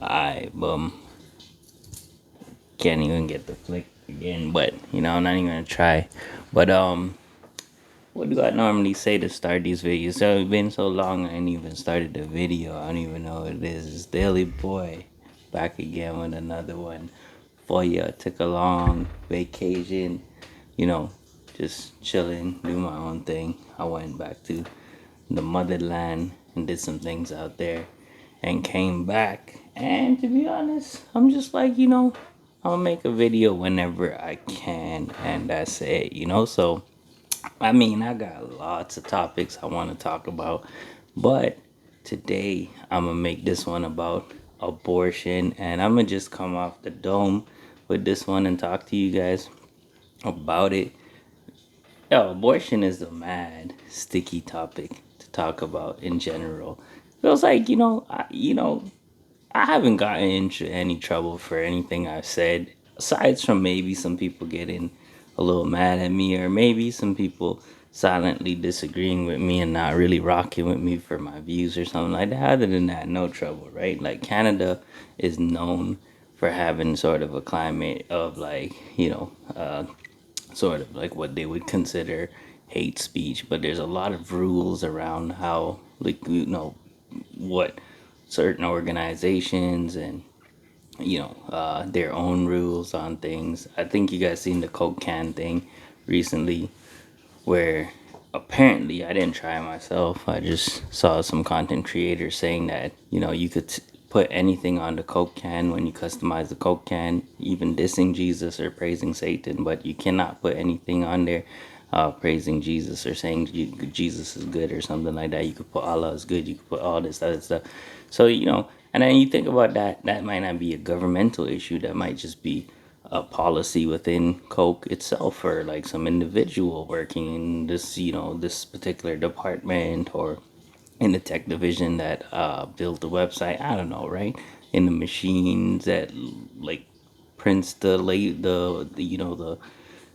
I can't even get the flick again, but I'm not even gonna try. But what do I normally say to start these videos? So it's been so long I ain't even started the video. I don't even know what it is. It's Daily Boy back again with another one for you. Took a long vacation, you know, just chilling, do my own thing. I went back to the motherland and did some things out there and came back. And to be honest, I'm just like, I'll make a video whenever I can, and that's it. So, I mean, I got lots of topics I want to talk about, but today I'm gonna make this one about abortion, and I'm gonna just come off the dome with this one and talk to you guys about it. Yo, abortion is a mad sticky topic to talk about in general. Feels like I haven't gotten into any trouble for anything I've said, aside from maybe some people getting a little mad at me, or maybe some people silently disagreeing with me and not really rocking with me for my views or something like that. Other than that, no trouble, right? Like Canada is known for having sort of a climate of like, sort of like what they would consider hate speech, but there's a lot of rules around how, like, what certain organizations and their own rules on things. I think you guys seen the Coke can thing recently, where apparently I didn't try it myself. I just saw some content creators saying that you could put anything on the Coke can when you customize the Coke can, even dissing Jesus or praising Satan, but you cannot put anything on there praising Jesus or saying Jesus is good or something like that. You could put Allah is good. You could put all this other stuff. So and then you think about that. That might not be a governmental issue. That might just be a policy within Coke itself, or like some individual working in this particular department, or in the tech division that built the website. I don't know, right? In the machines that like prints the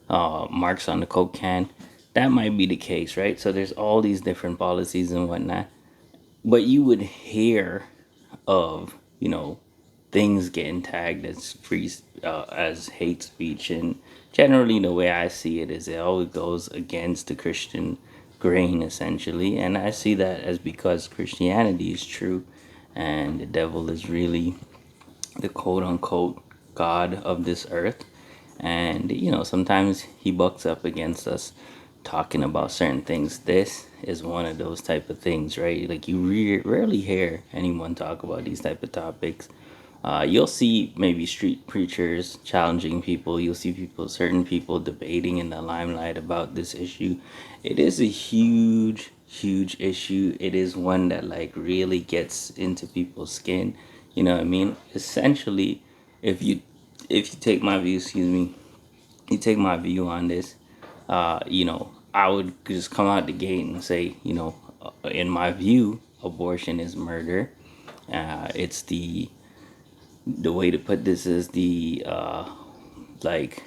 marks on the Coke can. That might be the case, right? So there's all these different policies and whatnot, but you would hear of things getting tagged as free as hate speech, and generally the way I see it is it always goes against the Christian grain essentially, and I see that as because Christianity is true and the devil is really the quote unquote God of this earth. And, sometimes he bucks up against us talking about certain things. This is one of those type of things, right? Like you rarely hear anyone talk about these type of topics. You'll see maybe street preachers challenging people. You'll see certain people debating in the limelight about this issue. It is a huge, huge issue. It is one that like really gets into people's skin. You know what I mean? Essentially, if you take my view, excuse me, you take my view on this, I would just come out the gate and say, in my view, abortion is murder. It's the way to put this is the like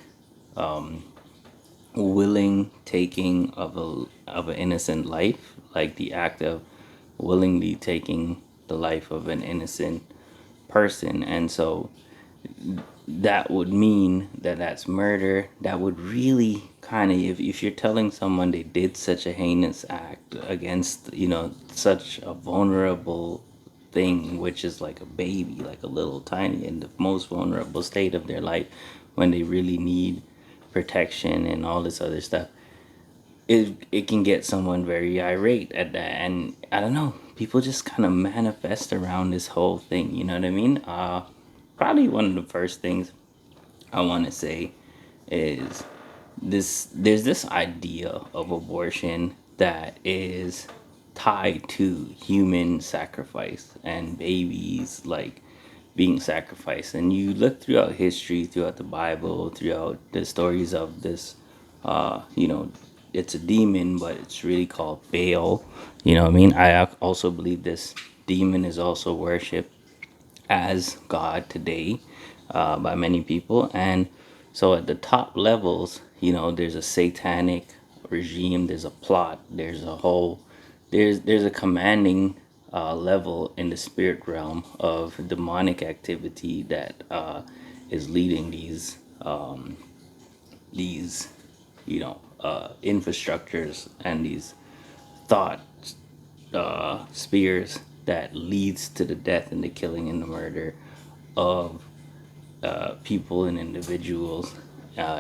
willing taking of an innocent life, like the act of willingly taking the life of an innocent person. And so that would mean that that's murder. That would really kind of, if you're telling someone they did such a heinous act against such a vulnerable thing, which is like a baby, like a little tiny in the most vulnerable state of their life, when they really need protection and all this other stuff, it can get someone very irate at that. And I don't know, people just kind of manifest around this whole thing, you know what I mean? Probably one of the first things I want to say is there's this idea of abortion that is tied to human sacrifice and babies like being sacrificed. And you look throughout history, throughout the Bible, throughout the stories of this, it's a demon, but it's really called Baal. You know what I mean? Also believe this demon is also worshipped as God today by many people. And so at the top levels, there's a satanic regime, there's a plot, there's a whole, there's a commanding level in the spirit realm of demonic activity that is leading these infrastructures and these thought spears that leads to the death and the killing and the murder of people and individuals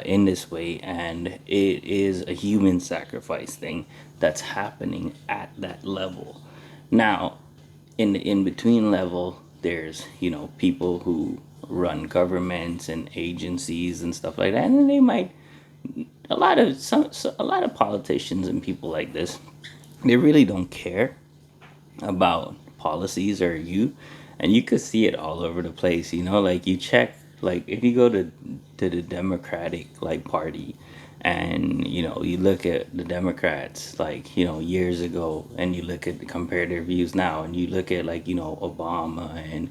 in this way, and it is a human sacrifice thing that's happening at that level. Now, in the in between level, there's people who run governments and agencies and stuff like that, and they might a lot of politicians and people like this, they really don't care about policies or you, and you could see it all over the place. Like you check, like if you go to the Democratic like party, and you look at the Democrats like years ago, and you look at compare their views now, and you look at like Obama and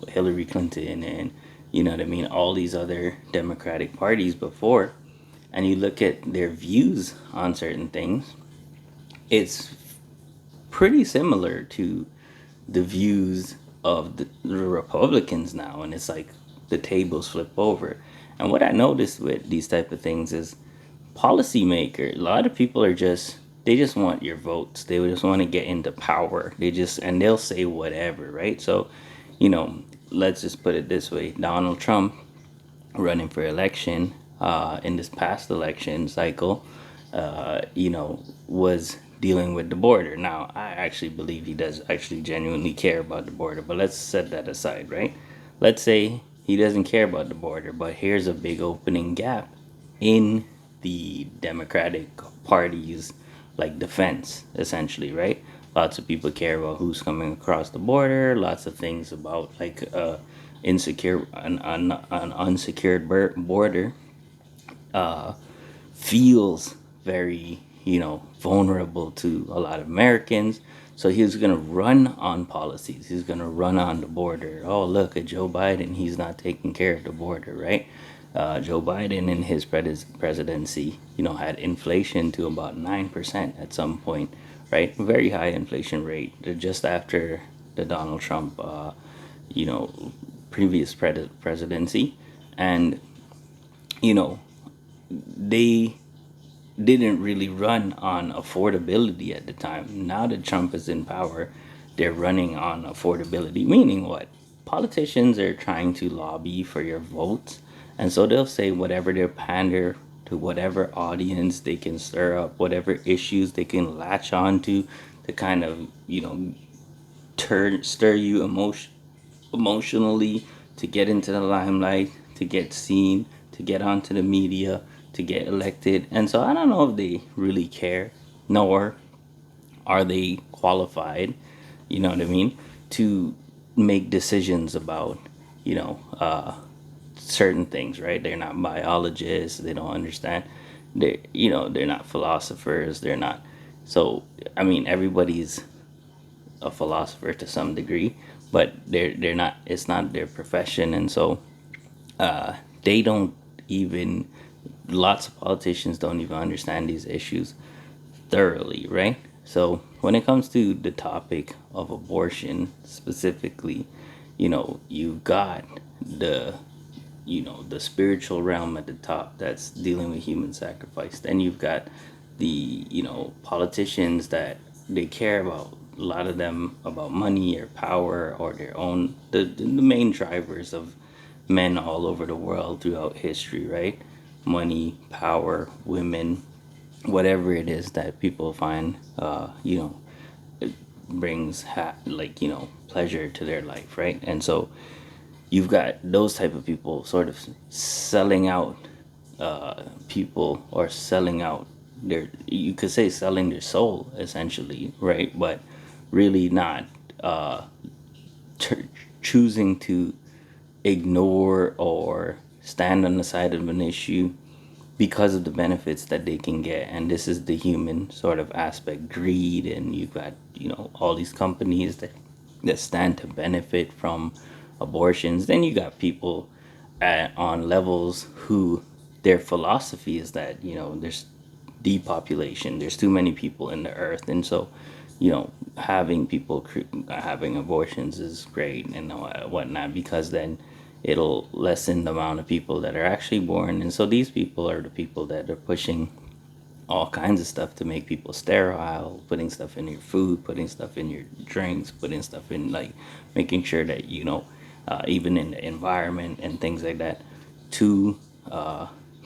Hillary Clinton, and what I mean, all these other Democratic parties before, and you look at their views on certain things, it's pretty similar to the views of the Republicans now, and it's like the tables flip over. And what I noticed with these type of things is policymakers. A lot of people are just they just want your votes. They just want to get into power. And they'll say whatever, right? So, you know, let's just put it this way: Donald Trump running for election in this past election cycle, was dealing with the border. Now, I actually believe he does actually genuinely care about the border, but let's set that aside, right? Let's say he doesn't care about the border, but here's a big opening gap in the Democratic Party's like defense, essentially, right? Lots of people care about who's coming across the border. Lots of things about like an unsecured border feels very, vulnerable to a lot of Americans. So he was going to run on policies. He's going to run on the border. Oh, look at Joe Biden. He's not taking care of the border, right? Joe Biden in his presidency, had inflation to about 9% at some point, right? Very high inflation rate just after the Donald Trump, you know, previous presidency. And, you know, they didn't really run on affordability at the time. Now that Trump is in power, they're running on affordability, meaning what? Politicians are trying to lobby for your votes, and so they'll say whatever they pander to whatever audience they can stir up, whatever issues they can latch on to kind of, stir you emotionally, to get into the limelight, to get seen, to get onto the media, to get elected. And so I don't know if they really care, nor are they qualified, you know what I mean, to make decisions about, you know, uh, certain things, right? They're not biologists, they don't understand. They're not philosophers, they're not. So, I mean, everybody's a philosopher to some degree, but they're not. It's not their profession, and so they don't even. Lots of politicians don't even understand these issues thoroughly, right? So when it comes to the topic of abortion specifically, you got the the spiritual realm at the top that's dealing with human sacrifice. Then you've got the politicians that they care about, a lot of them, about money or power or their own, the main drivers of men all over the world throughout history, right? Money, power, women, whatever it is that people find brings pleasure to their life, right? And so you've got those type of people sort of selling out people, or selling out their, you could say selling their soul essentially, right? But really not uh choosing to ignore or stand on the side of an issue because of the benefits that they can get. And this is the human sort of aspect, greed. And you've got all these companies that stand to benefit from abortions. Then you got people on levels who their philosophy is that there's depopulation, there's too many people in the earth, and so having people having abortions is great and whatnot, because then it'll lessen the amount of people that are actually born. And so these people are the people that are pushing all kinds of stuff to make people sterile, putting stuff in your food, putting stuff in your drinks, putting stuff in, like, making sure that, even in the environment and things like that, to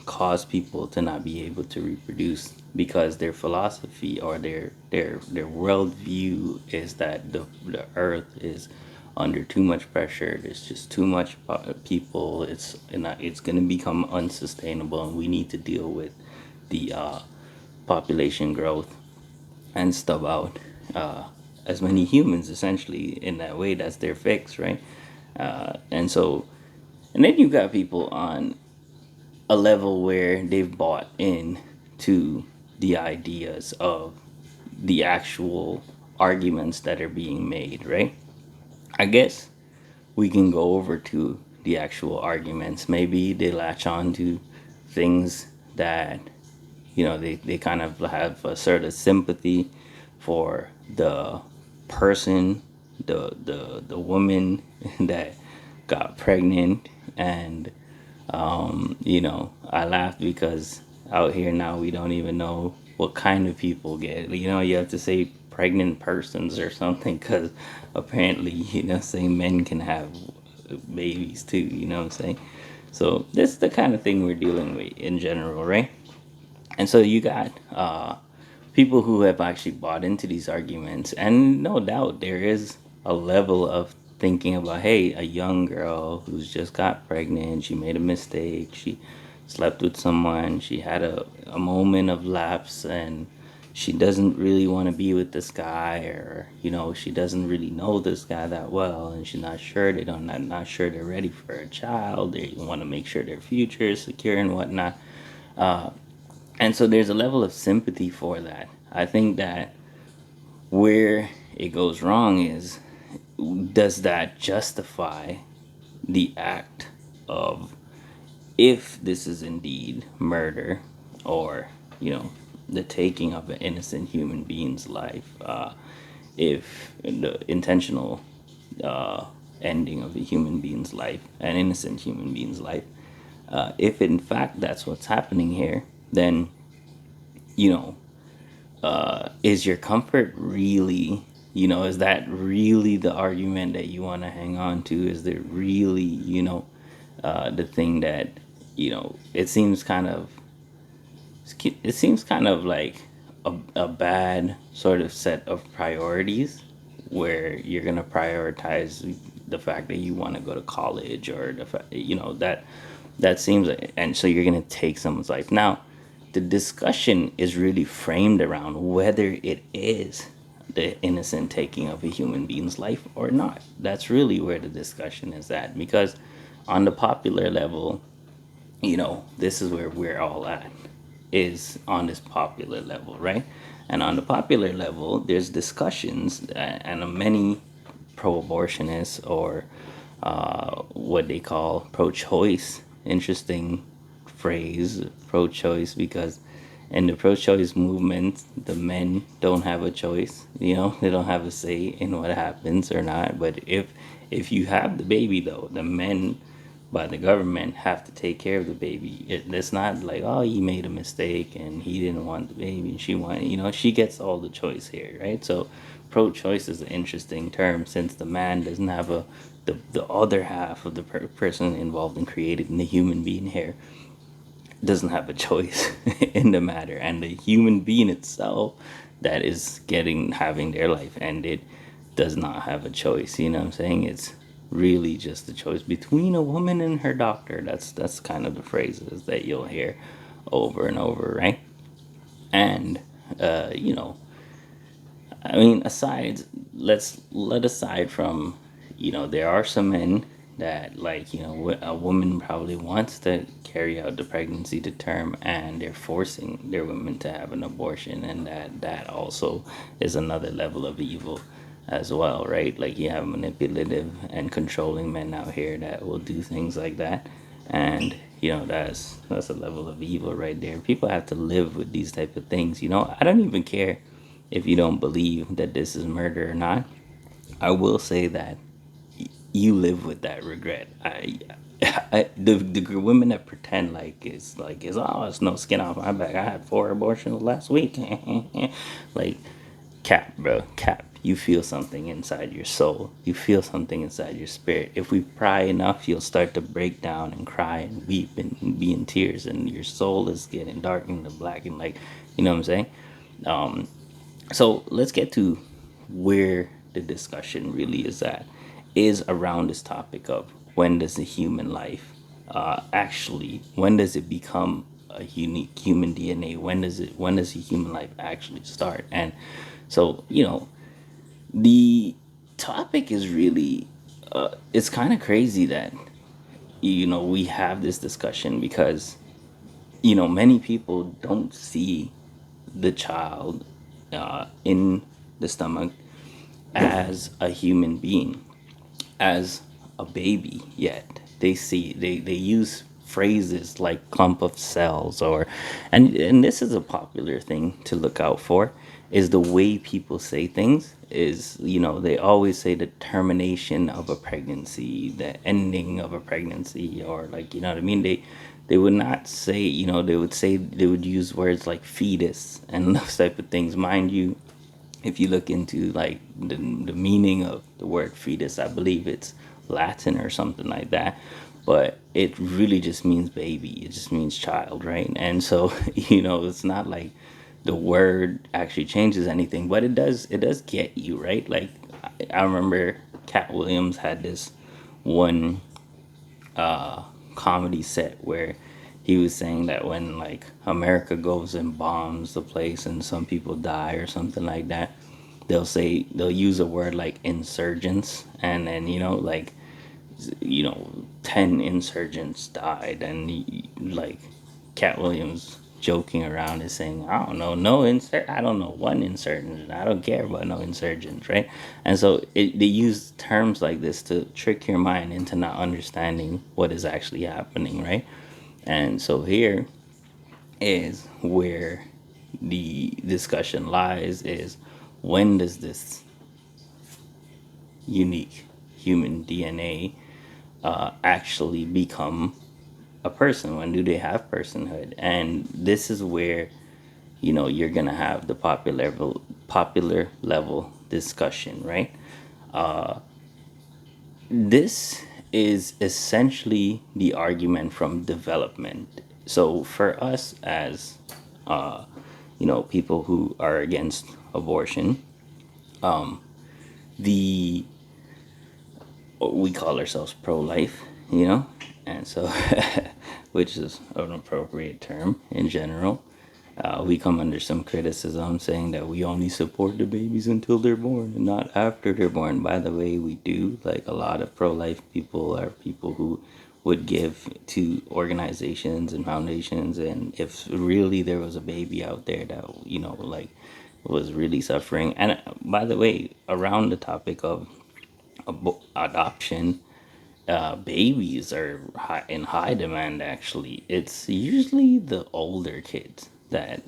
cause people to not be able to reproduce, because their philosophy or their worldview is that the earth is under too much pressure. There's just too much people. It's going to become unsustainable, and we need to deal with the population growth and stub out as many humans, essentially. In that way, that's their fix, right? And so, and then you got people on a level where they've bought in to the ideas of the actual arguments that are being made, right? I guess we can go over to the actual arguments. Maybe they latch on to things that, they kind of have a sort of sympathy for the person, the woman that got pregnant. And I laughed because out here now we don't even know what kind of people get. You have to say pregnant persons or something, because apparently, saying men can have babies too. You know what I'm saying? So this is the kind of thing we're dealing with in general, right? And so you got people who have actually bought into these arguments, and no doubt there is a level of thinking about, hey, a young girl who's just got pregnant, she made a mistake, she slept with someone, she had a moment of lapse, and she doesn't really want to be with this guy, or she doesn't really know this guy that well, and she's not sure, not sure they're ready for a child, they want to make sure their future is secure and whatnot. And so there's a level of sympathy for that. I think that where it goes wrong is, does that justify the act of, if this is indeed murder, or, the taking of an innocent human being's life, if the intentional ending of a human being's life, an innocent human being's life, if in fact that's what's happening here, then, you know, is your comfort really, is that really the argument that you want to hang on to? Is there really, the thing that, it seems kind of like a bad sort of set of priorities, where you're going to prioritize the fact that you want to go to college, or the fact, that seems like, and so you're going to take someone's life. Now, the discussion is really framed around whether it is the innocent taking of a human being's life or not. That's really where the discussion is at, because on the popular level, this is where we're all at, is on this popular level, right? And on the popular level, there's discussions, and many pro-abortionists, or what they call pro-choice. Interesting phrase, pro-choice, because in the pro-choice movement, the men don't have a choice. They don't have a say in what happens or not. But if you have the baby, though, the men, by the government, have to take care of the baby. It's not like, oh, he made a mistake and he didn't want the baby and she wanted, she gets all the choice here, right? So pro-choice is an interesting term, since the man doesn't have the other half of the person involved in creating the human being here doesn't have a choice in the matter, and the human being itself that is having their life ended does not have a choice. You know what I'm saying? It's really just a choice between a woman and her doctor. That's kind of the phrases that you'll hear over and over, right? And you know, I mean, let's let aside from, there are some men that, like, a woman probably wants to carry out the pregnancy to term, and they're forcing their women to have an abortion, and that also is another level of evil as well, right? Like, you have manipulative and controlling men out here that will do things like that, and that's a level of evil right there. People have to live with these type of things. I don't even care if you don't believe that this is murder or not, I will say that you live with that regret. The women that pretend like it's oh, it's no skin off my back. I had 4 abortions last week. Like, cap, bro, cap. You feel something inside your soul. You feel something inside your spirit. If we pry enough, you'll start to break down and cry and weep and be in tears, and your soul is getting darkened and black and like, you know what I'm saying? So let's get to where the discussion really is around this topic of when does the human life actually, when does it become a unique human DNA? When does the human life actually start? And so, the topic is really, it's kind of crazy that, we have this discussion because, many people don't see the child in the stomach as a human being, as a baby yet. They use phrases like clump of cells, or and this is a popular thing to look out for, is the way people say things. Is, they always say the termination of a pregnancy, the ending of a pregnancy, or like, what I mean. They would not say, they would use words like fetus and those type of things. Mind you, if you look into like the meaning of the word fetus, I believe it's Latin or something like that, but it really just means baby. It just means child, right? And so it's not like the word actually changes anything, but it does get you right. Like, I remember Cat Williams had this one comedy set where he was saying that when like America goes and bombs the place and some people die or something like that, they'll use a word like insurgents, and then like, 10 insurgents died, and like Cat Williams joking around is saying, I don't know, no insert, I don't know one insurgent, I don't care about no insurgents, right? And so they use terms like this to trick your mind into not understanding what is actually happening, right? And so here is where the discussion lies: is when does this unique human DNA actually become a person? When do they have personhood? And this is where, you're gonna have the popular level discussion, right? This is essentially the argument from development. So for us as people who are against abortion, the we call ourselves pro-life, and so which is an appropriate term in general. We come under some criticism saying that we only support the babies until they're born and not after they're born. By the way, we do. Like, a lot of pro-life people are people who would give to organizations and foundations, and if really there was a baby out there that, like, was really suffering. And by the way, around the topic of adoption, babies are in high demand. Actually, it's usually the older kids that,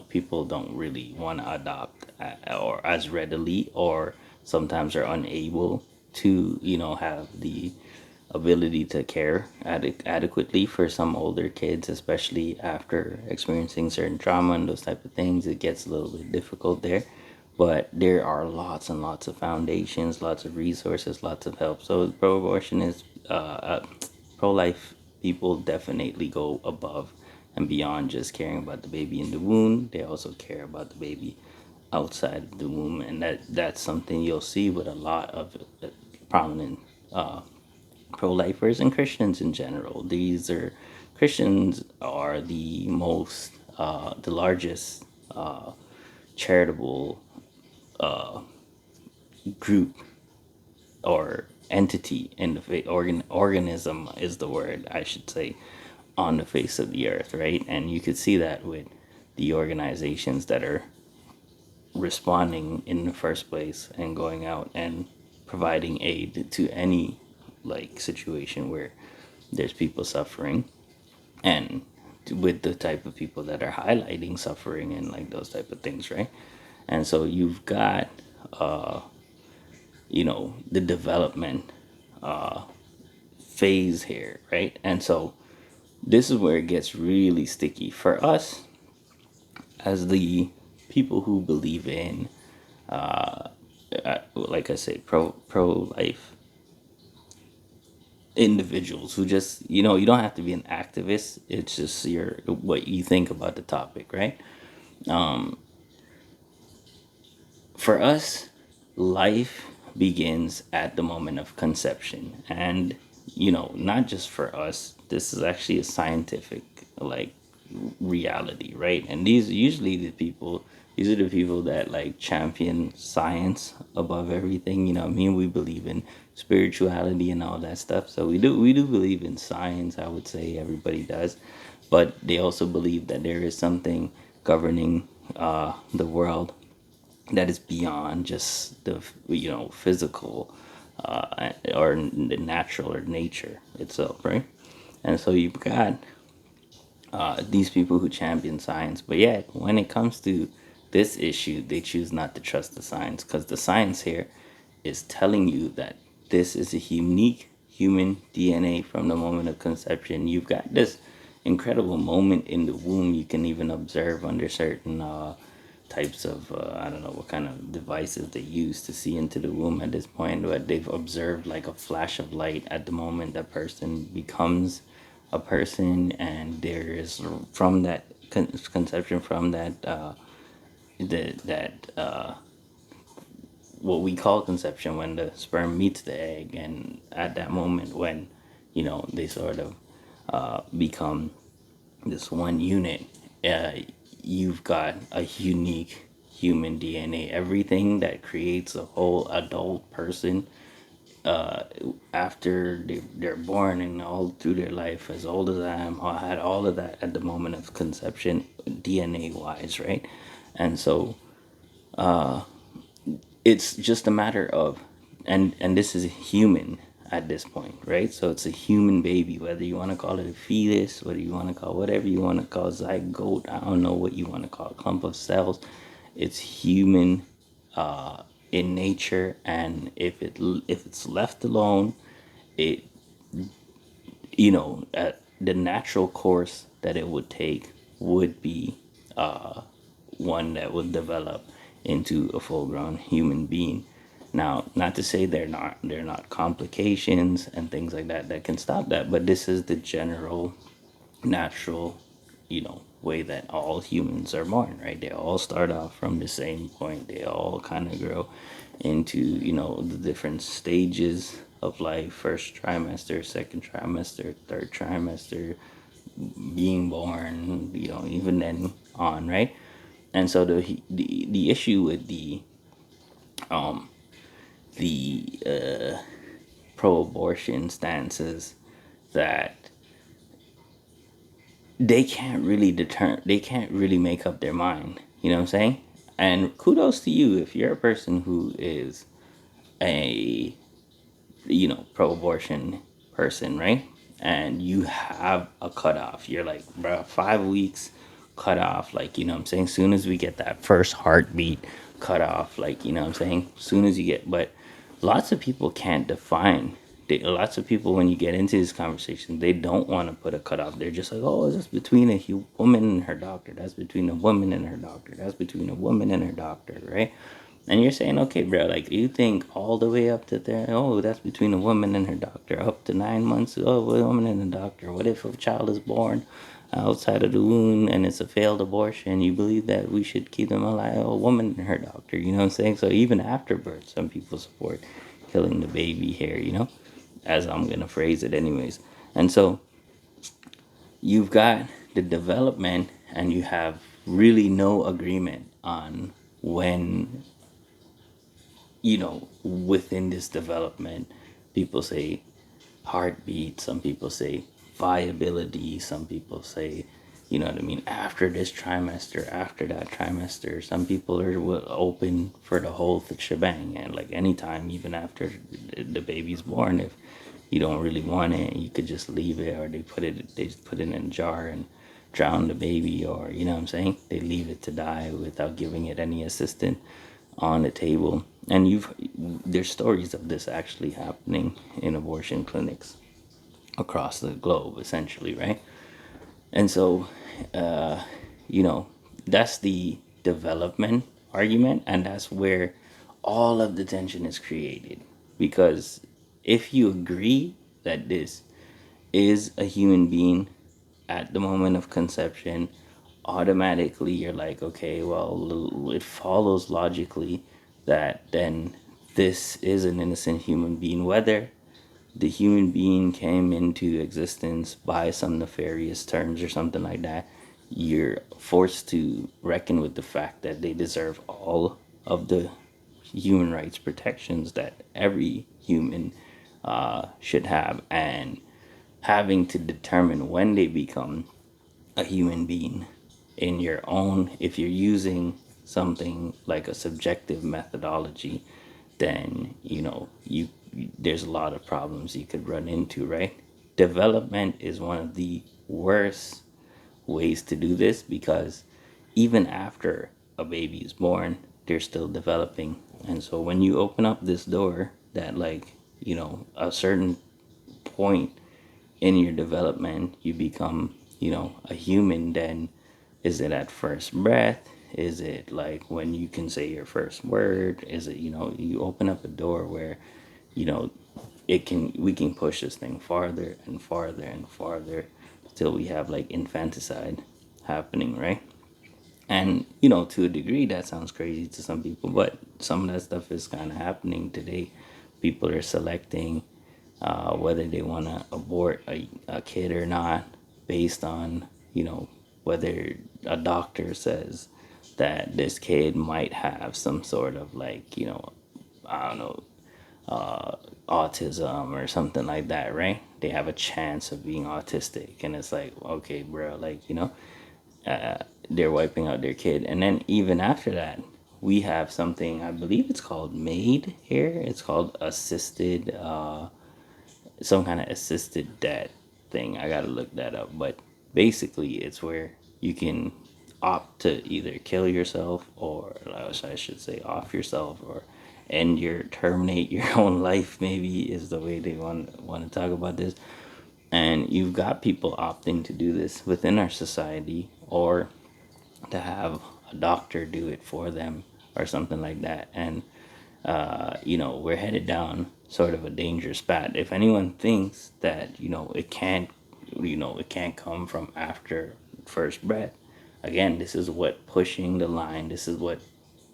people don't really want to adopt, or as readily, or sometimes are unable to, have the ability to care adequately for some older kids, especially after experiencing certain trauma and those type of things. It gets a little bit difficult there, but there are lots and lots of foundations, lots of resources, lots of help. So pro-abortion is pro-life people definitely go above and beyond just caring about the baby in the womb. They also care about the baby outside the womb, and that's something you'll see with a lot of prominent pro-lifers and Christians in general. These are Christians are the largest charitable group or entity in the organism is the word I should say, on the face of the earth, right? And you could see that with the organizations that are responding in the first place and going out and providing aid to any like situation where there's people suffering, and with the type of people that are highlighting suffering and like those type of things, right? And so you've got, uh, the development phase here, right? And so this is where it gets really sticky for us as the people who believe in, like I say, pro life individuals who just, you don't have to be an activist. It's just your what you think about the topic, right? For us, life begins at the moment of conception. And, not just for us, this is actually a scientific, like, reality, right? And these are the people that, like, champion science above everything. I mean, we believe in spirituality and all that stuff. So we do believe in science, I would say everybody does. But they also believe that there is something governing the world that is beyond just the physical or the natural or nature itself, right? And so you've got these people who champion science, but yet when it comes to this issue, they choose not to trust the science because the science here is telling you that this is a unique human DNA from the moment of conception. You've got this incredible moment in the womb you can even observe under certain types of I don't know what kind of devices they use to see into the womb at this point, but they've observed like a flash of light at the moment that person becomes a person, and there is from that conception, from that that what we call conception, when the sperm meets the egg, and at that moment when they sort of become this one unit, uh, you've got a unique human DNA. Everything that creates a whole adult person after they're born and all through their life, as old as I am, I had all of that at the moment of conception, DNA wise, right? And so it's just a matter of, and this is human at this point, right? So it's a human baby, whether you want to call it a fetus, whether you want to call whatever you want to call zygote, I don't know what you want to call it, clump of cells. It's human in nature, and if it's left alone, it the natural course that it would take would be one that would develop into a full grown human being. Now, not to say they're not complications and things like that that can stop that, but this is the general natural, way that all humans are born, right? They all start off from the same point. They all kind of grow into, the different stages of life: first trimester, second trimester, third trimester, being born, even then on, right? And so the issue with the pro-abortion stances, that they can't really make up their mind. You know what I'm saying? And kudos to you if you're a person who is a pro-abortion person, right? And you have a cutoff. You're like, bro, 5 weeks cutoff. Like, you know what I'm saying? Soon as we get that first heartbeat cutoff, like, you know what I'm saying? Soon as you get, but lots of people can't define. Lots of people, when you get into this conversation, they don't want to put a cutoff. They're just like, oh, that's between a woman and her doctor. That's between a woman and her doctor. That's between a woman and her doctor, right? And you're saying, okay, bro, like, you think all the way up to there? Oh, that's between a woman and her doctor. Up to 9 months, oh, a woman and a doctor. What if a child is born outside of the womb and it's a failed abortion? You believe that we should keep them alive? Oh, a woman and her doctor. You know what I'm saying? So even after birth, some people support killing the baby here, as I'm going to phrase it, anyways. And so you've got the development, and you have really no agreement on when, within this development, people say heartbeat, some people say viability, some people say, what I mean, after this trimester, after that trimester. Some people are open for the whole shebang, and like anytime, even after the baby's born, if you don't really want it, you could just leave it, or they just put it in a jar and drown the baby, or you know what I'm saying, they leave it to die without giving it any assistance on the table. And there's stories of this actually happening in abortion clinics across the globe, essentially, right? And so, you know, that's the development argument, and that's where all of the tension is created. Because if you agree that this is a human being at the moment of conception, automatically you're like, okay, well, it follows logically that then this is an innocent human being, whether the human being came into existence by some nefarious terms or something like that. You're forced to reckon with the fact that they deserve all of the human rights protections that every human should have, and having to determine when they become a human being in your own, if you're using something like a subjective methodology, then there's a lot of problems you could run into, right? Development is one of the worst ways to do this, because even after a baby is born, they're still developing. And so when you open up this door that, like, a certain point in your development you become, a human, then is it at first breath? Is it like when you can say your first word? Is it, you open up a door where, you know, we can push this thing farther and farther and farther till we have like infanticide happening, right? And, to a degree, that sounds crazy to some people, but some of that stuff is kind of happening today. People are selecting whether they want to abort a kid or not based on, whether a doctor says that this kid might have some sort of, like, I don't know, autism or something like that, right? They have a chance of being autistic. And it's like, okay, bro, like, they're wiping out their kid. And then even after that, we have something, I believe it's called MAID here. It's called assisted, some kind of assisted death thing. I gotta look that up. But basically, it's where you can opt to either kill yourself, or I should say off yourself, or terminate your own life, maybe is the way they want to talk about this. And you've got people opting to do this within our society, or to have a doctor do it for them or something like that. And we're headed down sort of a dangerous path. If anyone thinks that, it can't come from after first breath, again, this is what pushing the line, this is what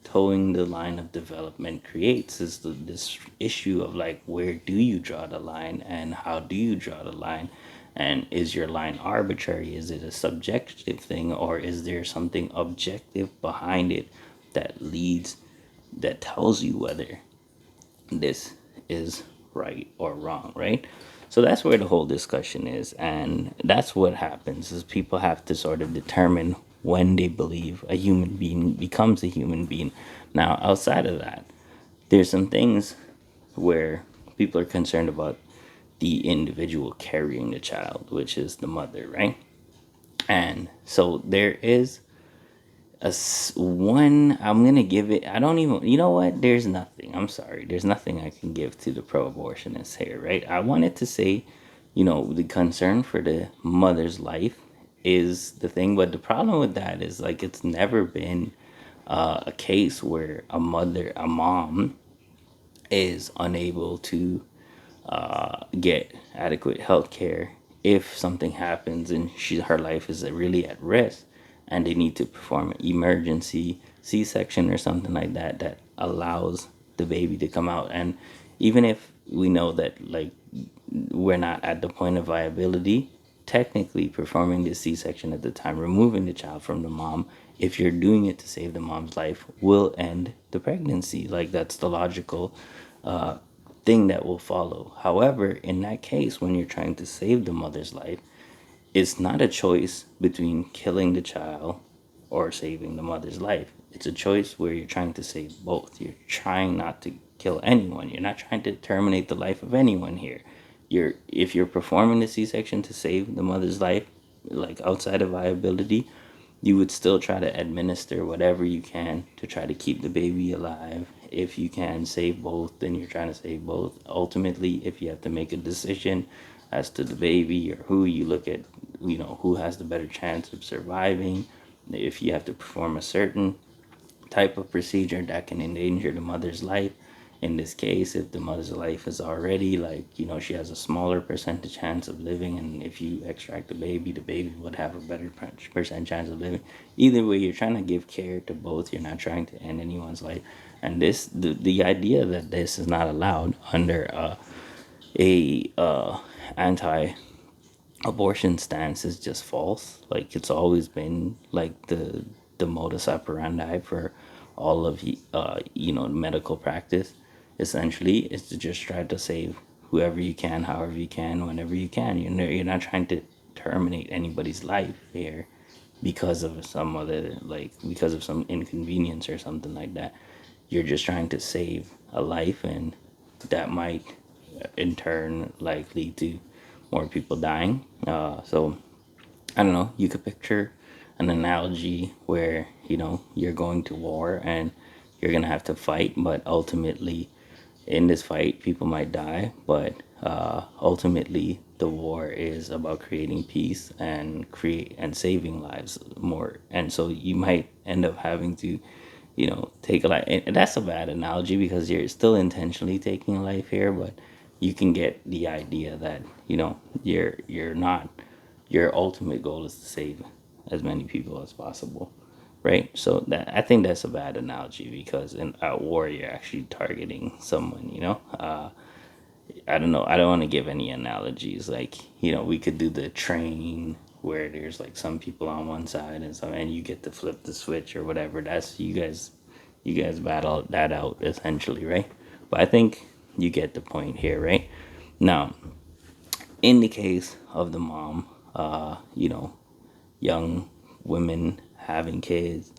towing the line of development creates, is this issue of, like, where do you draw the line and how do you draw the line? And is your line arbitrary? Is it a subjective thing, or is there something objective behind it that tells you whether this is right or wrong, right? So that's where the whole discussion is, and that's what happens is people have to sort of determine when they believe a human being becomes a human being. Now, outside of that, there's some things where people are concerned about the individual carrying the child, which is the mother, right? And so there is one, I'm gonna give it. I don't even. You know what? There's nothing. I'm sorry. There's nothing I can give to the pro-abortionists here, right? I wanted to say, the concern for the mother's life is the thing, but the problem with that is, like, it's never been a case where a mom, is unable to get adequate health care if something happens and her life is really at risk, and they need to perform an emergency C-section or something like that that allows the baby to come out. And even if we know that, like, we're not at the point of viability, technically performing the C-section at the time, removing the child from the mom, if you're doing it to save the mom's life, will end the pregnancy. Like, that's the logical thing that will follow. However, in that case, when you're trying to save the mother's life, it's not a choice between killing the child or saving the mother's life. It's a choice where you're trying to save both. You're trying not to kill anyone. You're not trying to terminate the life of anyone here. If you're performing the C-section to save the mother's life, like outside of viability, you would still try to administer whatever you can to try to keep the baby alive. If you can save both, then you're trying to save both. Ultimately, if you have to make a decision as to the baby or who, you look at, who has the better chance of surviving. If you have to perform a certain type of procedure that can endanger the mother's life. In this case, if the mother's life is already like, she has a smaller percentage chance of living, and if you extract the baby would have a better percent chance of living. Either way, you're trying to give care to both. You're not trying to end anyone's life. And the idea that this is not allowed under a anti abortion stance is just false. Like it's always been like the modus operandi for all of medical practice. Essentially, is to just try to save whoever you can, however you can, whenever you can. You're not trying to terminate anybody's life here because of some other because of some inconvenience or something like that. You're just trying to save a life, and that might in turn like lead to more people dying. So I don't know. You could picture an analogy where you're going to war and you're gonna have to fight, but ultimately, in this fight, people might die. But ultimately, the war is about creating peace and saving lives more. And so you might end up having to take a life. And that's a bad analogy because you're still intentionally taking a life here, but you can get the idea that you're not, your ultimate goal is to save as many people as possible, right? So that, I think that's a bad analogy because in at war you're actually targeting someone. I don't know, I don't want to give any analogies. Like, we could do the train where there's like some people on one side and some, and you get to flip the switch or whatever. That's you guys battle that out essentially, right? But I think you get the point here, right? Now, in the case of the mom, young women having kids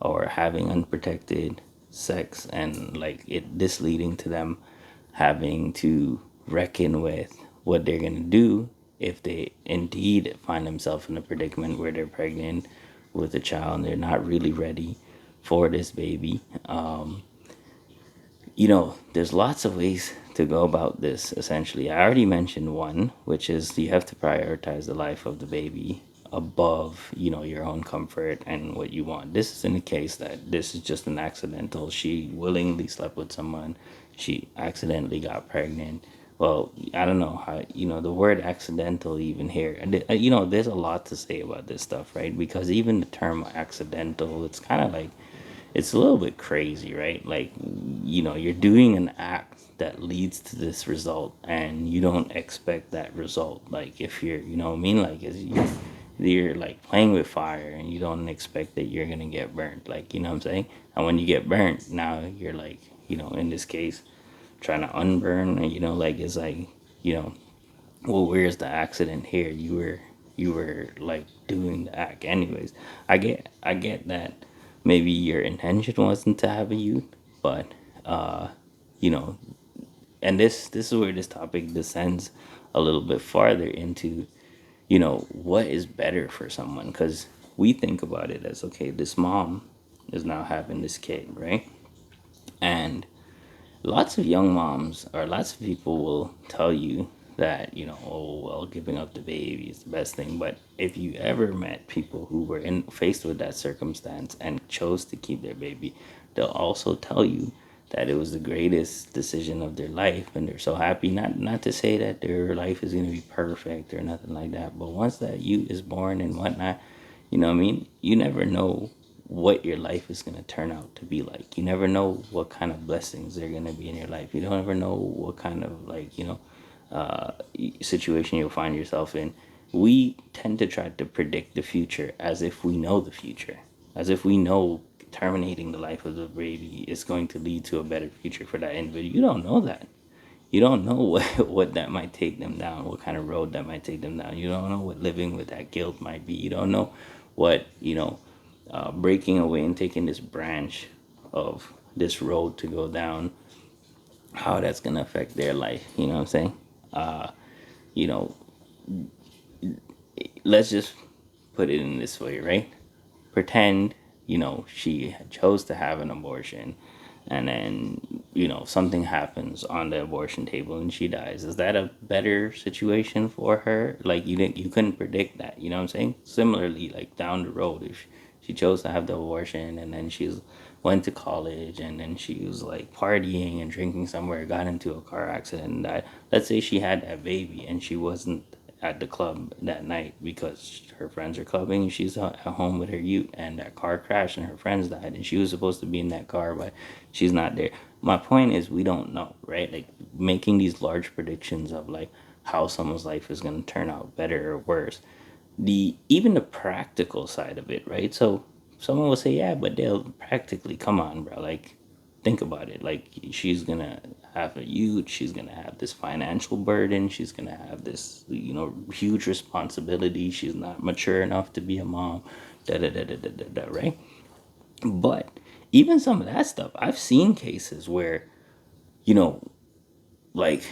or having unprotected sex, and like this leading to them having to reckon with what they're going to do if they indeed find themselves in a predicament where they're pregnant with a child and they're not really ready for this baby. There's lots of ways to go about this, essentially. I already mentioned one, which is you have to prioritize the life of the baby above, your own comfort and what you want. This is in the case that this is just an accidental. She willingly slept with someone. She accidentally got pregnant. Well, I don't know how, the word accidental even here. And, there's a lot to say about this stuff, right? Because even the term accidental, it's kind of like, it's a little bit crazy, right? Like, you're doing an act that leads to this result, and you don't expect that result. Like, if you're, what I mean? Like, you're like playing with fire, and you don't expect that you're gonna get burnt. Like, you know what I'm saying? And when you get burnt, now you're like, in this case, trying to unburn, and like it's like, you know, well, where's the accident here? You were like doing the act anyways. I get that maybe your intention wasn't to have a youth, but you know, and this is where this topic descends a little bit farther into, what is better for someone, because we think about it as, okay, this mom is now having this kid, right? And lots of young moms or lots of people will tell you that, oh, well, giving up the baby is the best thing. But if you ever met people who were faced with that circumstance and chose to keep their baby, they'll also tell you that it was the greatest decision of their life, and they're so happy. Not to say that their life is going to be perfect or nothing like that, but once that you is born and whatnot, what I mean? You never know what your life is going to turn out to be like. You never know what kind of blessings they're going to be in your life. You don't ever know what kind of, like, situation you'll find yourself in. We tend to try to predict the future as if we know the future, as if we know terminating the life of the baby is going to lead to a better future for that individual. You don't know that. You don't know what that might take them down, what kind of road that might take them down. You don't know what living with that guilt might be. You don't know what, breaking away and taking this branch of this road to go down, how that's going to affect their life. You know what I'm saying? You know, let's just put it in this way, right? Pretend, she chose to have an abortion, and then, something happens on the abortion table and she dies. Is that a better situation for her? Like, you couldn't predict that, you know what I'm saying? Similarly, like down the road, if she chose to have the abortion and then she's went to college and then she was like partying and drinking somewhere, got into a car accident and died. Let's say she had that baby and she wasn't at the club that night because her friends are clubbing. She's at home with her ute, and that car crashed, and her friends died, and she was supposed to be in that car, but she's not there. My point is, we don't know, right? Like making these large predictions of like how someone's life is going to turn out better or worse. The even the practical side of it, right? So someone will say, yeah, but they'll practically come on, bro. Like think about it. Like she's gonna have a youth, she's gonna have this financial burden, she's gonna have this, huge responsibility. She's not mature enough to be a mom. Da da da da da da, da, right? But even some of that stuff, I've seen cases where, you know, like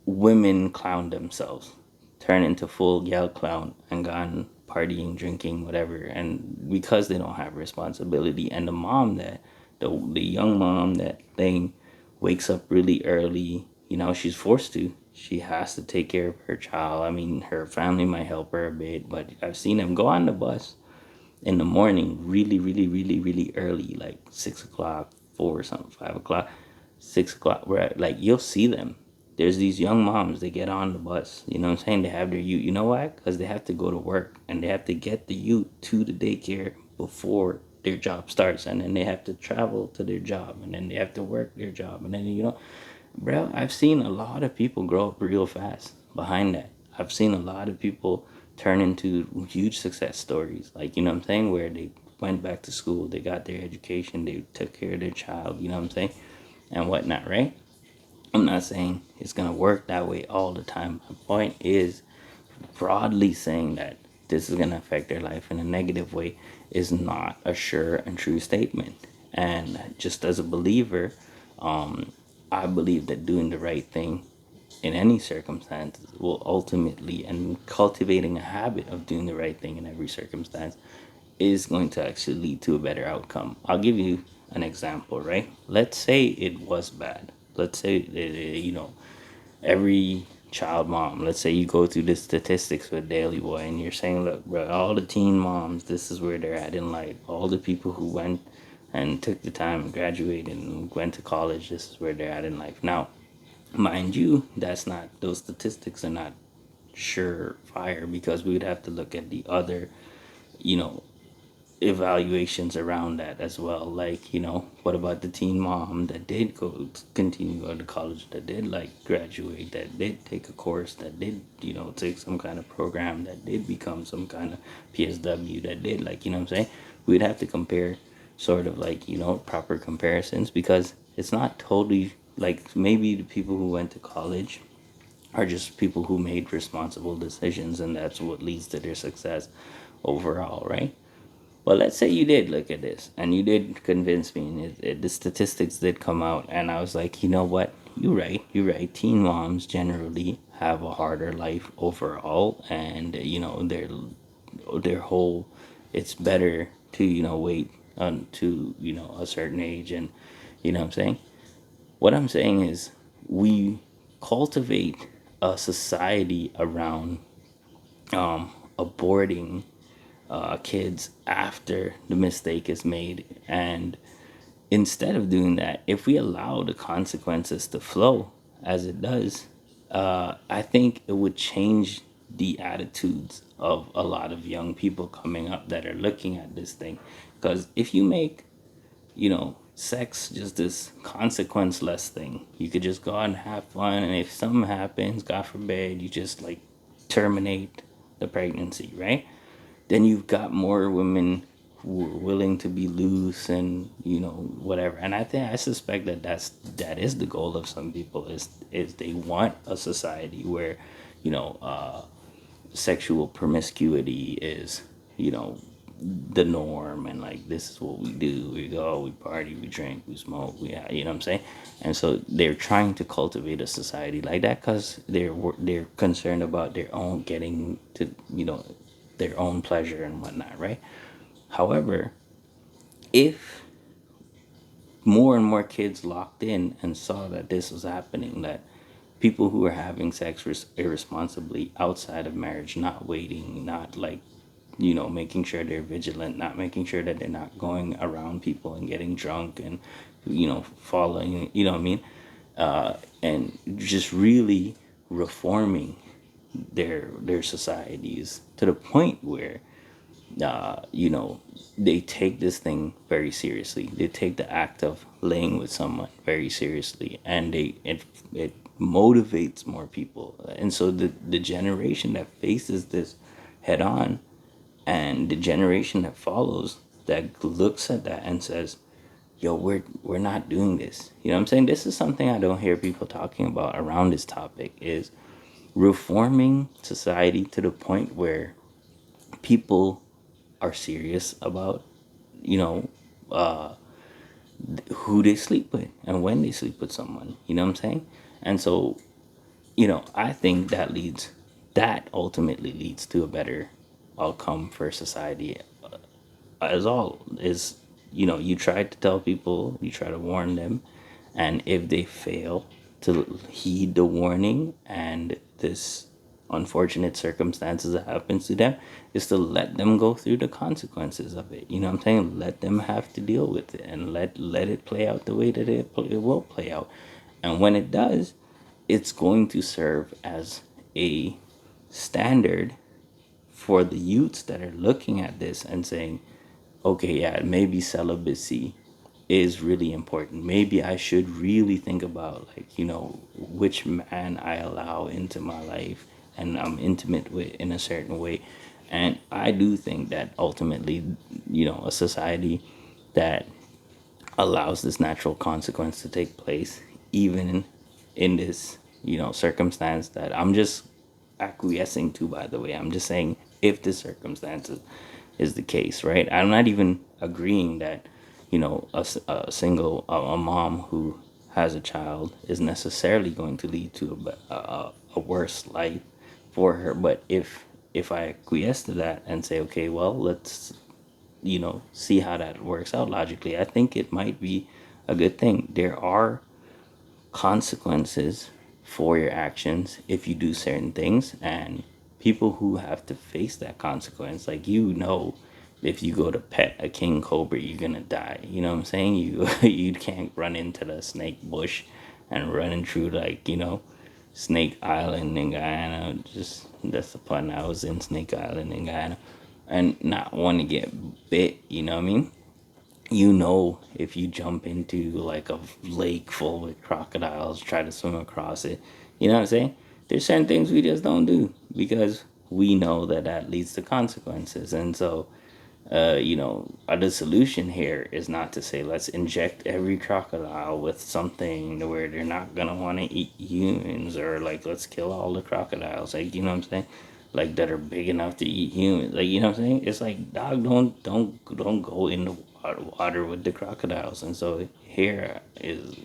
women clown themselves, turn into full gal clown and gone partying, drinking, whatever, and because they don't have responsibility, and the mom that the young mom that thing wakes up really early, she's forced to. She has to take care of her child. I mean, her family might help her a bit, but I've seen them go on the bus in the morning, really, really, really, really early, like 6 o'clock, 4 or something, 5 o'clock, 6 o'clock. Where like you'll see them. There's these young moms. They get on the bus. You know what I'm saying? They have their youth. You know why? Because they have to go to work and they have to get the youth to the daycare before their job starts, and then they have to travel to their job, and then they have to work their job, and then bro, I've seen a lot of people grow up real fast behind that. I've seen a lot of people turn into huge success stories. Like, you know what I'm saying? Where they went back to school, they got their education, they took care of their child, you know what I'm saying? And whatnot, right? I'm not saying it's going to work that way all the time. My point is broadly saying that this is going to affect their life in a negative way is not a sure and true statement. And just as a believer, I believe that doing the right thing in any circumstance will ultimately, and cultivating a habit of doing the right thing in every circumstance is going to actually lead to a better outcome. I'll give you an example, right? Let's say it was bad. Let's say, every child mom, let's say you go through the statistics with Daily Boy and you're saying, look, bro, all the teen moms, this is where they're at in life. All the people who went and took the time and graduated and went to college, this is where they're at in life. Now, mind you, those statistics are not surefire because we would have to look at the other, you know, evaluations around that as well. Like, what about the teen mom that did continue to go to college, that did like graduate, that did take a course, that did, take some kind of program, that did become some kind of PSW, that did like, what I'm saying? We'd have to compare sort of like, proper comparisons because it's not totally like maybe the people who went to college are just people who made responsible decisions and that's what leads to their success overall, right? Well, let's say you did look at this and you did convince me, and the statistics did come out, and I was like, you know what? You're right. You're right. Teen moms generally have a harder life overall, and their whole. It's better to wait to a certain age, and what I'm saying. What I'm saying is we cultivate a society around aborting kids after the mistake is made. And instead of doing that, if we allow the consequences to flow as it does, I think it would change the attitudes of a lot of young people coming up that are looking at this thing. Because if you make, sex just this consequenceless thing, you could just go out and have fun. And if something happens, God forbid, you just like terminate the pregnancy, right? Then you've got more women who are willing to be loose and whatever. And I suspect that that is the goal of some people is they want a society where you know uh, sexual promiscuity is the norm, and like this is what we do. We go, we party, we drink, we smoke, you know what I'm saying. And so they're trying to cultivate a society like that because they're concerned about their own getting to their own pleasure and whatnot, right? However, if more and more kids locked in and saw that this was happening, that people who are having sex irresponsibly outside of marriage, not waiting, not like, making sure they're vigilant, not making sure that they're not going around people and getting drunk and, following, what I mean? And just really reforming their societies to the point where they take this thing very seriously. They take the act of laying with someone very seriously, and it motivates more people. And so the generation that faces this head on, and the generation that follows, that looks at that and says, "Yo, we're not doing this." You know what I'm saying? This is something I don't hear people talking about around this topic, is reforming society to the point where people are serious about, you know, who they sleep with and when they sleep with someone. You know what I'm saying? And so, I think that ultimately leads to a better outcome for society as all is. You try to tell people, you try to warn them, and if they fail to heed the warning and this unfortunate circumstances that happens to them, is to let them go through the consequences of it. You know what I'm saying? Let them have to deal with it, and let it play out the way that it will play out. And when it does, it's going to serve as a standard for the youths that are looking at this and saying, okay, yeah, maybe celibacy is really important. Maybe I should really think about, like, which man I allow into my life and I'm intimate with in a certain way. And I do think that ultimately, a society that allows this natural consequence to take place, even in this, circumstance that I'm just acquiescing to, by the way. I'm just saying, if the circumstances is the case, right? I'm not even agreeing that, a single, a mom who has a child is necessarily going to lead to a worse life for her. But if I acquiesce to that and say, okay, well, let's, see how that works out logically, I think it might be a good thing. There are consequences for your actions if you do certain things, and people who have to face that consequence, like, if you go to pet a king cobra, you're gonna die. You know what I'm saying? You can't run into the snake bush and running through, like, Snake Island in Guyana. Just, that's the pun. I was in Snake Island in Guyana, and not want to get bit. You know what I mean? If you jump into like a lake full with crocodiles, try to swim across it, you know what I'm saying? There's certain things we just don't do because we know that that leads to consequences. And so, the solution here is not to say let's inject every crocodile with something to where they're not gonna want to eat humans, or like let's kill all the crocodiles, like, you know what I'm saying, like, that are big enough to eat humans, like, you know what I'm saying. It's like, dog, don't go in the water with the crocodiles. And so here is,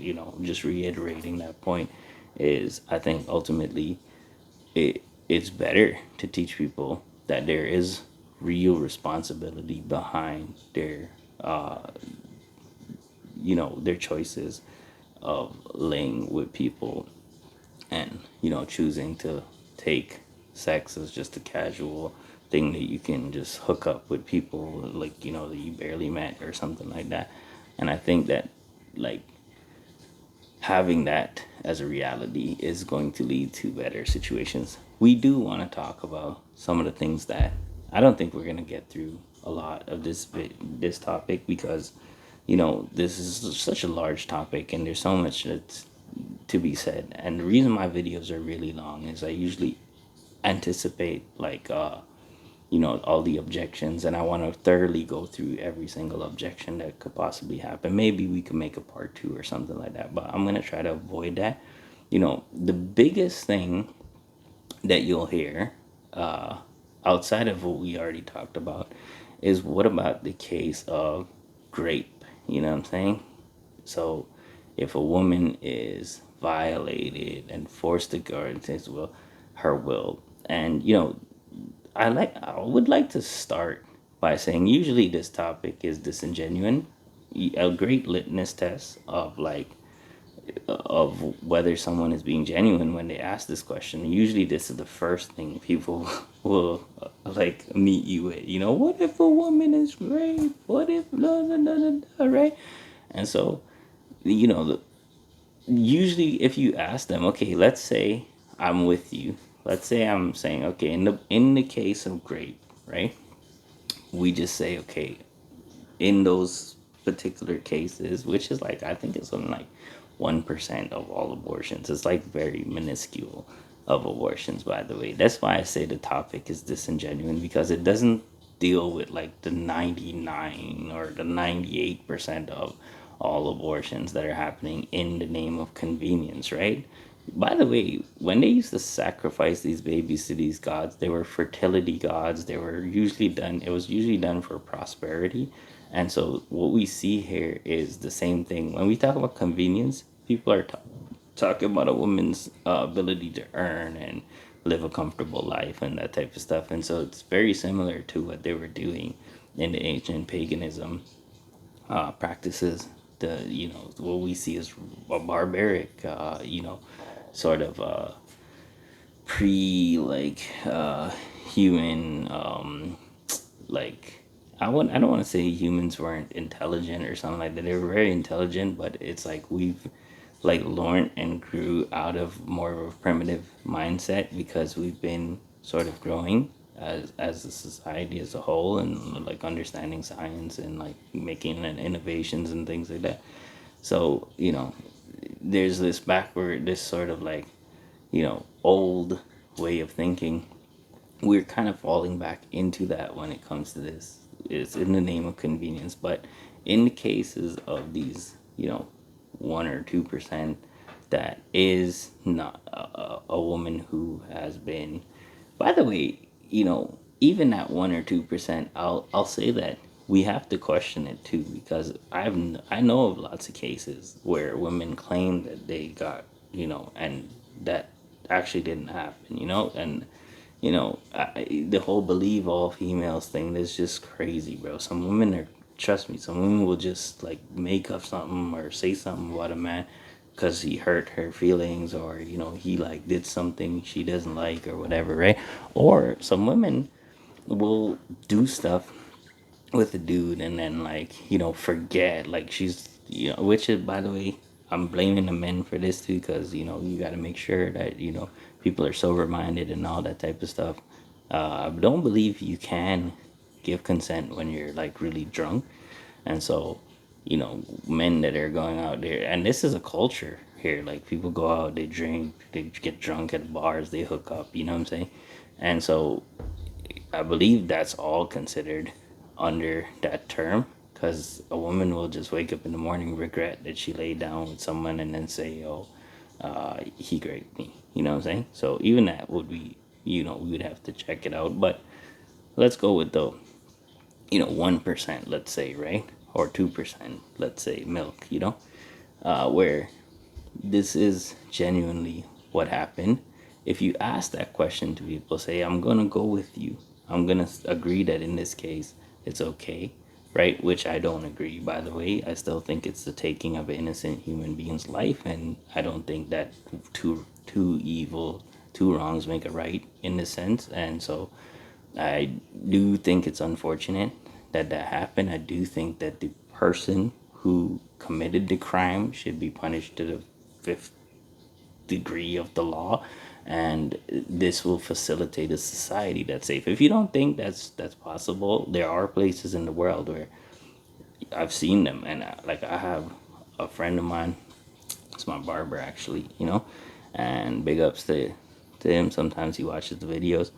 just reiterating that point, is I think ultimately it's better to teach people that there is real responsibility behind their choices of laying with people, and choosing to take sex as just a casual thing that you can just hook up with people, like, that you barely met or something like that. And I think that, like, having that as a reality is going to lead to better situations. We do want to talk about some of the things that I don't think we're going to get through a lot of this topic, because this is such a large topic and there's so much that's to be said. And the reason my videos are really long is I usually anticipate, like, all the objections, and I want to thoroughly go through every single objection that could possibly happen. Maybe we could make a part two or something like that, but I'm going to try to avoid that. The biggest thing that you'll hear, outside of what we already talked about, is what about the case of rape? You know what I'm saying? So if a woman is violated and forced to guard his will, her will, and I would like to start by saying usually this topic is disingenuine, a great litmus test of whether someone is being genuine when they ask this question. Usually, this is the first thing people will like meet you with. What if a woman is raped? What if blah blah blah blah, blah, right? And so, you know, the, usually if you ask them, okay, let's say I'm with you. Let's say I'm saying, okay, in the case of rape, right? We just say, okay, in those particular cases, which is like I think it's something like 1% of all abortions. It's like very minuscule of abortions, by the way. That's why I say the topic is disingenuine because it doesn't deal with like the 99 or the 98% of all abortions that are happening in the name of convenience, right? By the way, when they used to sacrifice these babies to these gods, they were fertility gods. It was usually done for prosperity. And so what we see here is the same thing. When we talk about convenience, people are talking about a woman's ability to earn and live a comfortable life and that type of stuff. And so it's very similar to what they were doing in the ancient paganism practices. What we see as a barbaric, sort of pre human, like I don't want to say humans weren't intelligent or something like that. They were very intelligent, but it's like we've like learned and grew out of more of a primitive mindset because we've been sort of growing as a society as a whole, and like understanding science and like making innovations and things like that. So there's this sort of like old way of thinking. We're kind of falling back into that when it comes to this. It's in the name of convenience, but in the cases of these 1 or 2% that is not a woman who has been, by the way, even at 1 or 2%, I'll say that we have to question it too, because I know of lots of cases where women claim that they got, and that actually didn't happen, and the whole believe all females thing is just crazy, bro. Some women are, trust me, some women will just like make up something or say something about a man because he hurt her feelings, or he like did something she doesn't like or whatever, right? Or some women will do stuff with a dude and then like forget, like she's which is, by the way, I'm blaming the men for this too, because you got to make sure that people are sober minded and all that type of stuff. I don't believe you can give consent when you're like really drunk. And so men that are going out there, and this is a culture here, like people go out, they drink, they get drunk at bars, they hook up, you know what I'm saying? And so I believe that's all considered under that term, because a woman will just wake up in the morning, regret that she laid down with someone, and then say, "Oh, he raped me." You know what I'm saying? So even that would be, we would have to check it out. But let's go with the, 1%, let's say, right, or 2%, let's say, milk. Where this is genuinely what happened. If you ask that question to people, say, I'm going to go with you. I'm going to agree that in this case, it's okay, right? Which I don't agree, by the way. I still think it's the taking of an innocent human being's life. And I don't think that two evil, two wrongs make a right in this sense. And so I do think it's unfortunate that that happened. I do think that the person who committed the crime should be punished to the fifth degree of the law, and this will facilitate a society that's safe. If you don't think that's possible, there are places in the world where I've seen them, and like I have a friend of mine. It's my barber, actually, and big ups to him. Sometimes he watches the videos.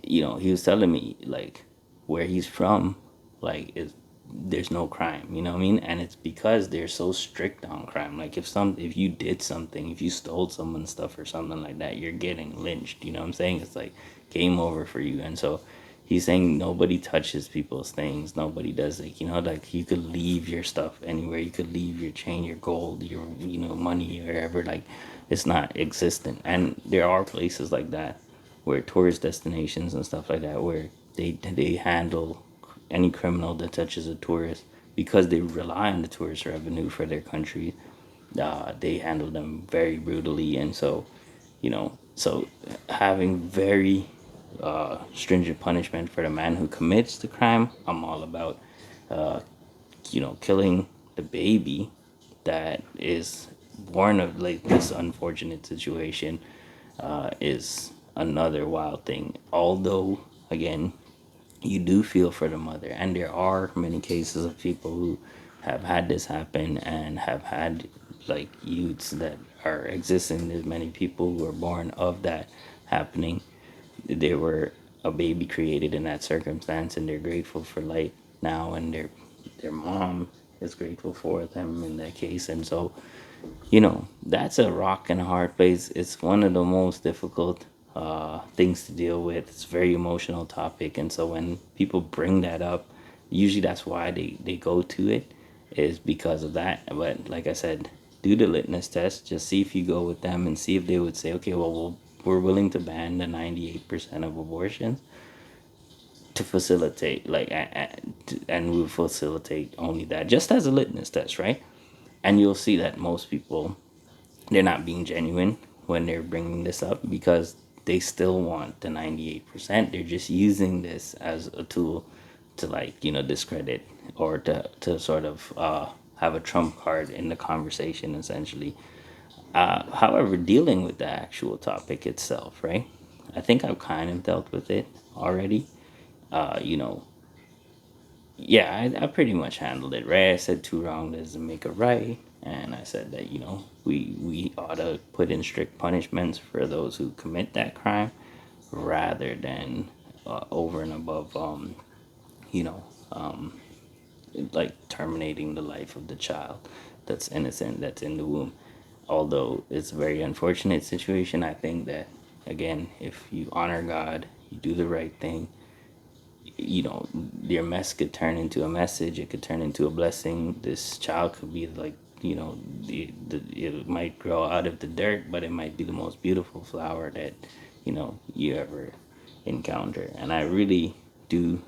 He was telling me like where he's from, like is there's no crime, you know what I mean? And it's because they're so strict on crime. Like if you did something, if you stole someone's stuff or something like that, you're getting lynched, you know what I'm saying? It's like game over for you. And so he's saying nobody touches people's things, nobody does it, like you could leave your stuff anywhere, you could leave your chain, your gold, your money, wherever, like it's not existent. And there are places like that where tourist destinations and stuff like that, where they handle any criminal that touches a tourist because they rely on the tourist revenue for their country. They handle them very brutally, and so so having very stringent punishment for the man who commits the crime, I'm all about. Killing the baby that is born of like this unfortunate situation is another wild thing. Although, again, you do feel for the mother, and there are many cases of people who have had this happen and have had like youths that are existing. There's many people who are born of that happening. They were a baby created in that circumstance, and they're grateful for life now, and their mom is grateful for them in that case. And so that's a rock and a hard place. It's one of the most difficult things to deal with. It's a very emotional topic, and so when people bring that up, usually that's why they go to it, is because of that. But like I said, do the litmus test. Just see if you go with them and see if they would say, okay, well, we're willing to ban the 98% of abortions to facilitate, and we'll facilitate only that, just as a litmus test, right? And you'll see that most people, they're not being genuine when they're bringing this up because they still want the 98%. They're just using this as a tool to discredit or to sort of have a trump card in the conversation, essentially. However, dealing with the actual topic itself, right? I think I've kind of dealt with it already. uh you know yeah, I pretty much handled it, right? I said two wrong doesn't make a right, and I said that we ought to put in strict punishments for those who commit that crime, rather than over and above, you know, like terminating the life of the child that's innocent, that's in the womb. Although it's a very unfortunate situation, I think that, again, if you honor God, you do the right thing, your mess could turn into a message. It could turn into a blessing. This child could be like, it might grow out of the dirt, but it might be the most beautiful flower that you ever encounter. And I really do,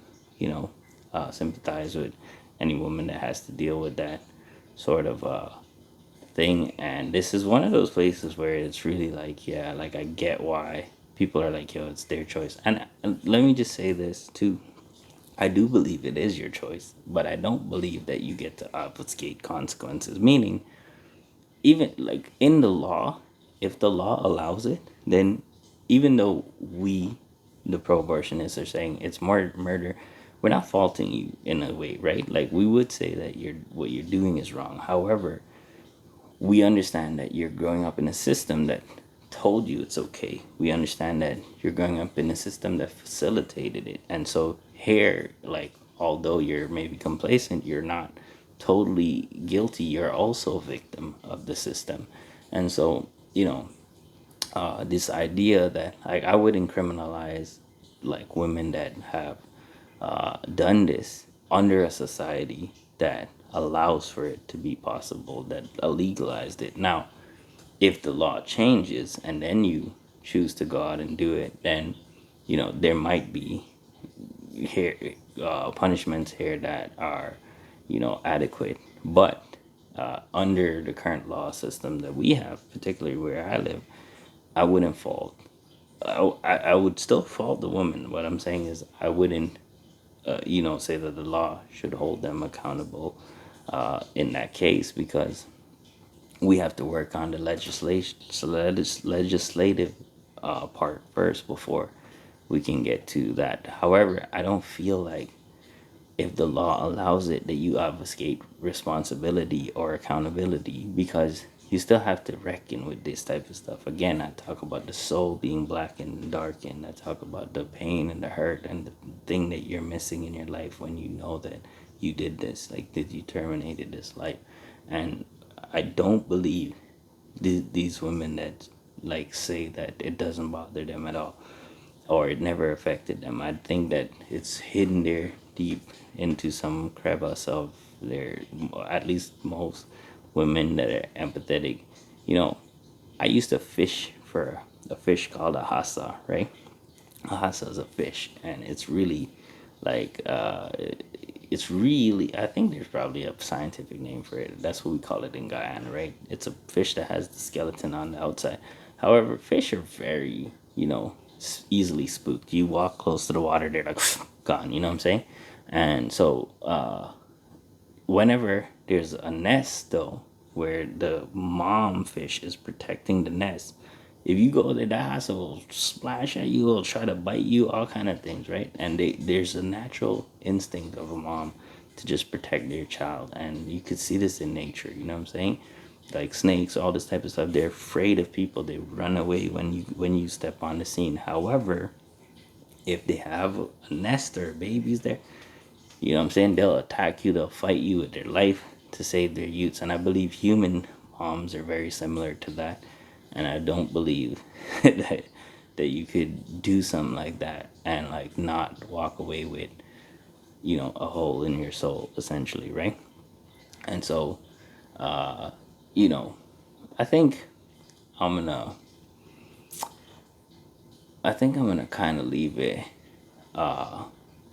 sympathize with any woman that has to deal with that sort of thing. And this is one of those places where it's really like, yeah, like I get why people are like, yo, it's their choice. And let me just say this too. I do believe it is your choice, but I don't believe that you get to obfuscate consequences. Meaning, even like in the law, if the law allows it, then even though we, the pro-abortionists, are saying it's more murder, we're not faulting you in a way, right? Like we would say that what you're doing is wrong. However, we understand that you're growing up in a system that told you it's okay. We understand that you're growing up in a system that facilitated it. And so here, like, although you're maybe complacent, you're not totally guilty. You're also a victim of the system. And so, this idea that I wouldn't criminalize like women that have done this under a society that allows for it to be possible, that legalized it. Now, if the law changes and then you choose to go out and do it, then there might be here punishments here that are adequate. But under the current law system that we have, particularly where I live, I wouldn't fault. I would still fault the woman. What I'm saying is, I wouldn't, say that the law should hold them accountable in that case, because we have to work on the legislative part first before we can get to that. However, I don't feel like if the law allows it that you obfuscate responsibility or accountability, because you still have to reckon with this type of stuff. Again, I talk about the soul being black and darkened. I talk about the pain and the hurt and the thing that you're missing in your life when you know that you did this, like that you terminated this life. And I don't believe these women that like say that it doesn't bother them at all, or it never affected them. I think that it's hidden there deep into some crevice of their, at least most women that are empathetic. You know, I used to fish for a fish called a hasa, right? A hasa is a fish, and it's really like it's really, I think there's probably a scientific name for it. That's what we call it in Guyana, right? It's a fish that has the skeleton on the outside. However, fish are very, easily spooked. You walk close to the water, they're like gone. You know what I'm saying? And so whenever there's a nest though, where the mom fish is protecting the nest, if you go there, that hasa will splash at you, will try to bite you, all kind of things, right? And there's a natural instinct of a mom to just protect their child, and you could see this in nature. You know what I'm saying? Like snakes, all this type of stuff. They're afraid of people. They run away when you step on the scene. However, if they have a nest or babies there, you know what I'm saying? They'll attack you, they'll fight you with their life to save their youths. And I believe human moms are very similar to that. And I don't believe that you could do something like that and like not walk away with, a hole in your soul, essentially, right? And so, you know, I think I'm gonna I'm gonna kind of leave it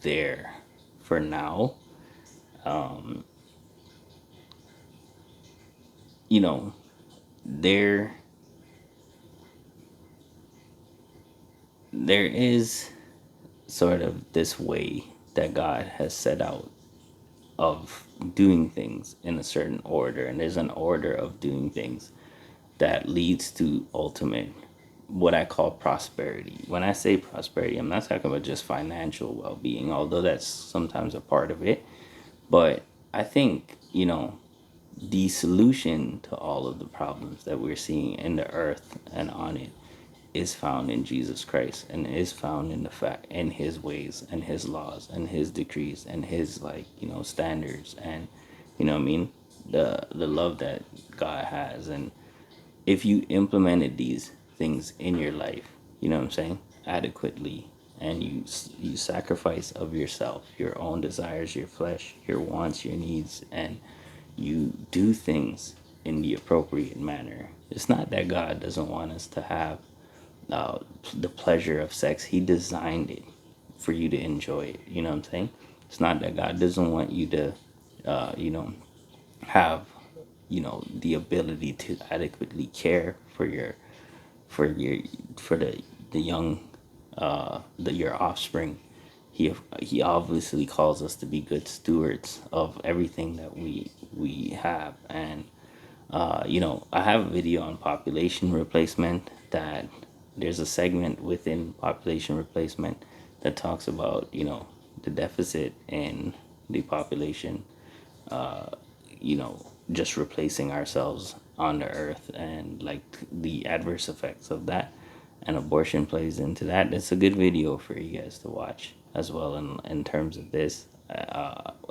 there for now. You know, there there is sort of this way that God has set out of doing things in a certain order, and there's an order of doing things that leads to ultimate, what I call prosperity. When I say prosperity, I'm not talking about just financial well-being, although that's sometimes a part of it. But I think, the solution to all of the problems that we're seeing in the earth and on it is found in Jesus Christ, and is found in the fact in his ways and his laws and his decrees and his, like, standards, and what I mean, the love that God has. And if you implemented these things in your life, you know what I'm saying, adequately, and you sacrifice of yourself, your own desires, your flesh, your wants, your needs, and you do things in the appropriate manner. It's not that God doesn't want us to have the pleasure of sex. He designed it for you to enjoy it. You know what I'm saying? It's not that God doesn't want you to, uh, you know, have, the ability to adequately care for your for the young, your offspring. He obviously calls us to be good stewards of everything that we have. And I have a video on population replacement, that there's a segment within population replacement that talks about, the deficit in the population, just replacing ourselves on the earth, and like the adverse effects of that. And abortion plays into that. It's a good video for you guys to watch as well, in terms of this,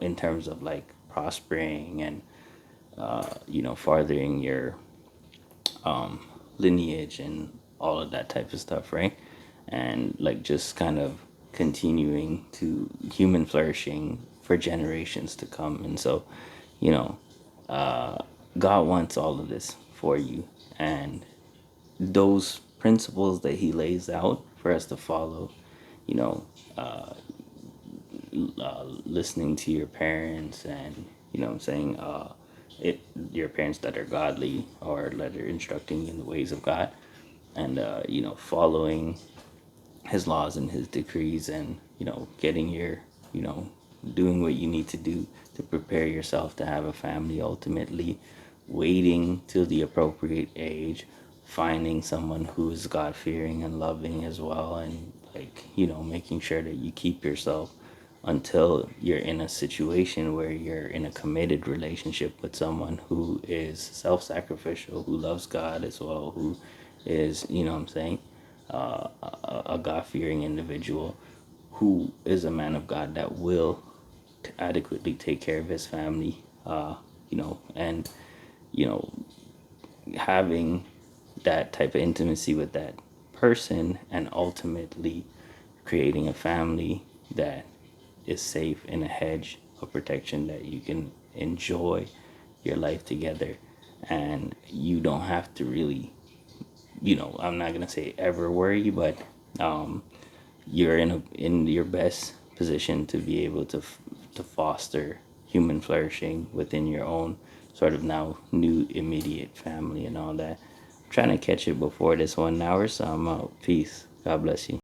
in terms of like prospering and, farthering your lineage and all of that type of stuff, right? And like just kind of continuing to human flourishing for generations to come. And so, you know, God wants all of this for you, and those principles that He lays out for us to follow, you know, listening to your parents, and you know what I'm saying, it your parents that are godly, or that are instructing you in the ways of God, and following his laws and his decrees, and getting your, you know doing what you need to do to prepare yourself to have a family, ultimately waiting till the appropriate age, finding someone who is God fearing and loving as well, and like making sure that you keep yourself until you're in a situation where you're in a committed relationship with someone who is self-sacrificial, who loves God as well, who is, what I'm saying, a God-fearing individual, who is a man of God that will adequately take care of his family, and you know having that type of intimacy with that person, and ultimately creating a family that is safe, in a hedge of protection, that you can enjoy your life together, and you don't have to really, I'm not gonna say ever worry, but you're in your best position to be able to to foster human flourishing within your own sort of now new immediate family and all that. I'm trying to catch it before this 1 hour, so I'm out. Peace. God bless you.